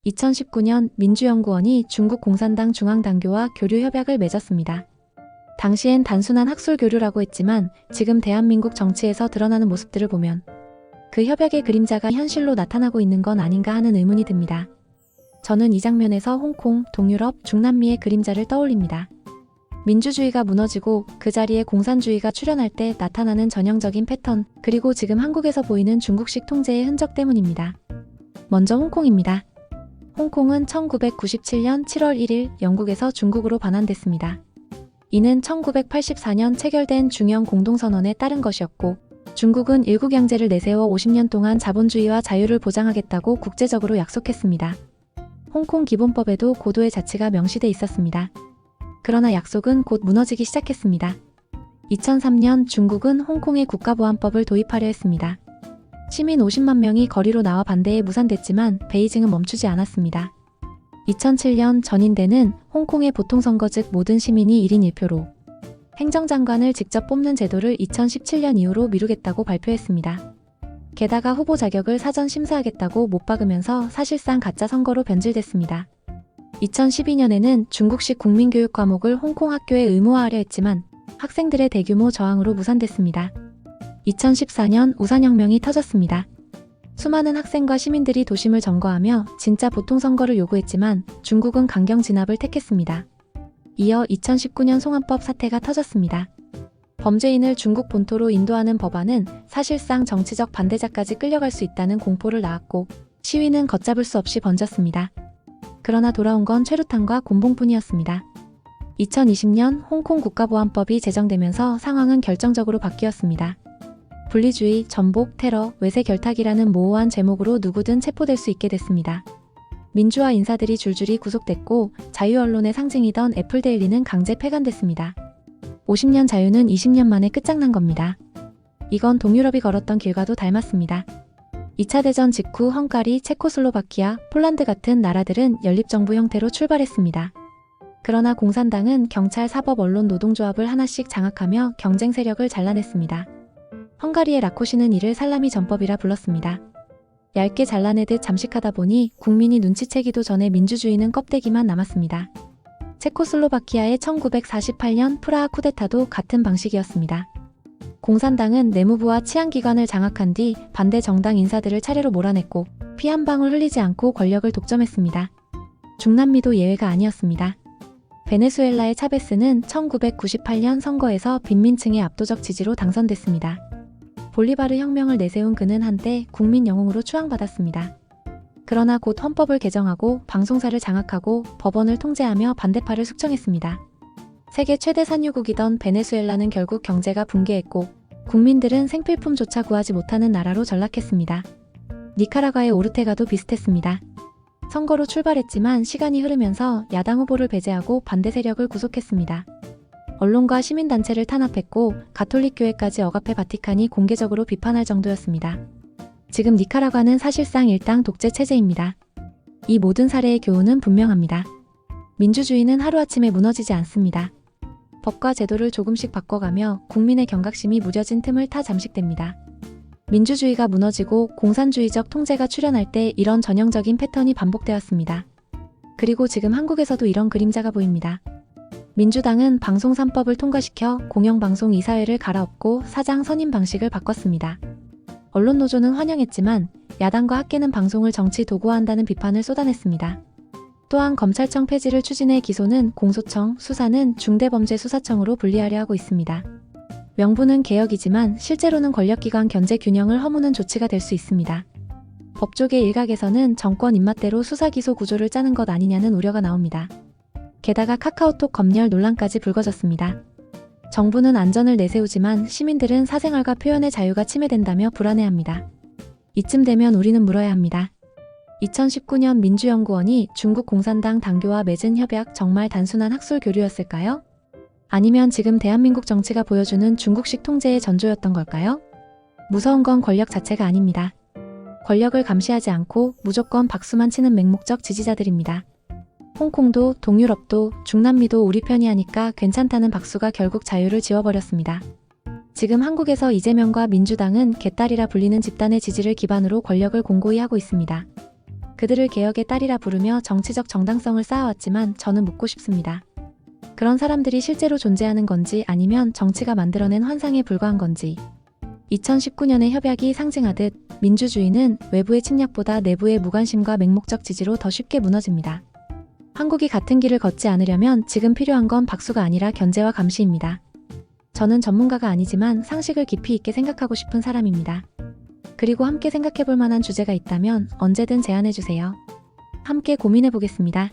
2019년 민주연구원이 중국 공산당 중앙당교와 교류 협약을 맺었습니다. 당시엔 단순한 학술 교류라고 했지만 지금 대한민국 정치에서 드러나는 모습들을 보면 그 협약의 그림자가 현실로 나타나고 있는 건 아닌가 하는 의문이 듭니다. 저는 이 장면에서 홍콩, 동유럽, 중남미의 그림자를 떠올립니다. 민주주의가 무너지고 그 자리에 공산주의가 출현할 때 나타나는 전형적인 패턴, 그리고 지금 한국에서 보이는 중국식 통제의 흔적 때문입니다. 먼저 홍콩입니다. 홍콩은 1997년 7월 1일 영국에서 중국으로 반환됐습니다. 이는 1984년 체결된 중영 공동선언에 따른 것이었고, 중국은 일국양제를 내세워 50년 동안 자본주의와 자유를 보장하겠다고 국제적으로 약속했습니다. 홍콩 기본법에도 고도의 자치가 명시돼 있었습니다. 그러나 약속은 곧 무너지기 시작했습니다. 2003년 중국은 홍콩의 국가보안법을 도입하려 했습니다. 시민 50만 명이 거리로 나와 반대에 무산됐지만 베이징은 멈추지 않았습니다. 2007년 전인대는 홍콩의 보통선거 즉 모든 시민이 1인 1표로 행정장관을 직접 뽑는 제도를 2017년 이후로 미루겠다고 발표했습니다. 게다가 후보 자격을 사전 심사하겠다고 못 박으면서 사실상 가짜 선거로 변질됐습니다. 2012년에는 중국식 국민교육 과목을 홍콩 학교에 의무화하려 했지만 학생들의 대규모 저항으로 무산됐습니다. 2014년 우산혁명이 터졌습니다. 수많은 학생과 시민들이 도심을 점거하며 진짜 보통선거를 요구했지만 중국은 강경 진압을 택했습니다. 이어 2019년 송환법 사태가 터졌습니다. 범죄인을 중국 본토로 인도하는 법안은 사실상 정치적 반대자까지 끌려갈 수 있다는 공포를 낳았고 시위는 걷잡을 수 없이 번졌습니다. 그러나 돌아온 건 최루탄과 곤봉뿐이었습니다. 2020년 홍콩 국가보안법이 제정되면서 상황은 결정적으로 바뀌었습니다. 분리주의, 전복, 테러, 외세 결탁이라는 모호한 제목으로 누구든 체포될 수 있게 됐습니다. 민주화 인사들이 줄줄이 구속됐고 자유언론의 상징이던 애플데일리는 강제 폐간됐습니다. 50년 자유는 20년 만에 끝장난 겁니다. 이건 동유럽이 걸었던 길과도 닮았습니다. 2차 대전 직후 헝가리, 체코슬로바키아, 폴란드 같은 나라들은 연립정부 형태로 출발했습니다. 그러나 공산당은 경찰, 사법, 언론, 노동조합을 하나씩 장악하며 경쟁 세력을 잘라냈습니다. 헝가리의 라코시는 이를 살라미 전법이라 불렀습니다. 얇게 잘라내듯 잠식하다 보니 국민이 눈치채기도 전에 민주주의는 껍데기만 남았습니다. 체코슬로바키아의 1948년 프라하 쿠데타도 같은 방식이었습니다. 공산당은 내무부와 치안기관을 장악한 뒤 반대 정당 인사들을 차례로 몰아냈고 피 한 방울 흘리지 않고 권력을 독점했습니다. 중남미도 예외가 아니었습니다. 베네수엘라의 차베스는 1998년 선거에서 빈민층의 압도적 지지로 당선됐습니다. 볼리바르 혁명을 내세운 그는 한때 국민 영웅으로 추앙받았습니다. 그러나 곧 헌법을 개정하고 방송사를 장악하고 법원을 통제하며 반대파를 숙청했습니다. 세계 최대 산유국이던 베네수엘라는 결국 경제가 붕괴했고 국민들은 생필품조차 구하지 못하는 나라로 전락했습니다. 니카라과의 오르테가도 비슷했습니다. 선거로 출발했지만 시간이 흐르면서 야당 후보를 배제하고 반대 세력을 구속했습니다. 언론과 시민단체를 탄압했고 가톨릭 교회까지 억압해 바티칸이 공개적으로 비판할 정도였습니다. 지금 니카라과는 사실상 일당 독재 체제입니다. 이 모든 사례의 교훈은 분명합니다. 민주주의는 하루아침에 무너지지 않습니다. 법과 제도를 조금씩 바꿔가며 국민의 경각심이 무뎌진 틈을 타 잠식됩니다. 민주주의가 무너지고 공산주의적 통제가 출현할 때 이런 전형적인 패턴이 반복되었습니다. 그리고 지금 한국에서도 이런 그림자가 보입니다. 민주당은 방송 3법을 통과시켜 공영방송 이사회를 갈아엎고 사장 선임 방식을 바꿨습니다. 언론노조는 환영했지만 야당과 학계는 방송을 정치 도구화한다는 비판을 쏟아냈습니다. 또한 검찰청 폐지를 추진해 기소는 공소청, 수사는 중대범죄수사청으로 분리하려 하고 있습니다. 명분은 개혁이지만 실제로는 권력기관 견제 균형을 허무는 조치가 될 수 있습니다. 법조계 일각에서는 정권 입맛대로 수사기소 구조를 짜는 것 아니냐는 우려가 나옵니다. 게다가 카카오톡 검열 논란까지 불거졌습니다. 정부는 안전을 내세우지만 시민들은 사생활과 표현의 자유가 침해된다며 불안해합니다. 이쯤 되면 우리는 물어야 합니다. 2019년 민주연구원이 중국 공산당 당교와 맺은 협약 정말 단순한 학술 교류였을까요? 아니면 지금 대한민국 정치가 보여주는 중국식 통제의 전조였던 걸까요? 무서운 건 권력 자체가 아닙니다. 권력을 감시하지 않고 무조건 박수만 치는 맹목적 지지자들입니다. 홍콩도 동유럽도 중남미도 우리 편이 하니까 괜찮다는 박수가 결국 자유를 지워버렸습니다. 지금 한국에서 이재명과 민주당은 개딸이라 불리는 집단의 지지를 기반으로 권력을 공고히 하고 있습니다. 그들을 개혁의 딸이라 부르며 정치적 정당성을 쌓아왔지만 저는 묻고 싶습니다. 그런 사람들이 실제로 존재하는 건지 아니면 정치가 만들어낸 환상에 불과한 건지. 2019년의 협약이 상징하듯 민주주의는 외부의 침략보다 내부의 무관심과 맹목적 지지로 더 쉽게 무너집니다. 한국이 같은 길을 걷지 않으려면 지금 필요한 건 박수가 아니라 견제와 감시입니다. 저는 전문가가 아니지만 상식을 깊이 있게 생각하고 싶은 사람입니다. 그리고 함께 생각해 볼 만한 주제가 있다면 언제든 제안해 주세요. 함께 고민해 보겠습니다.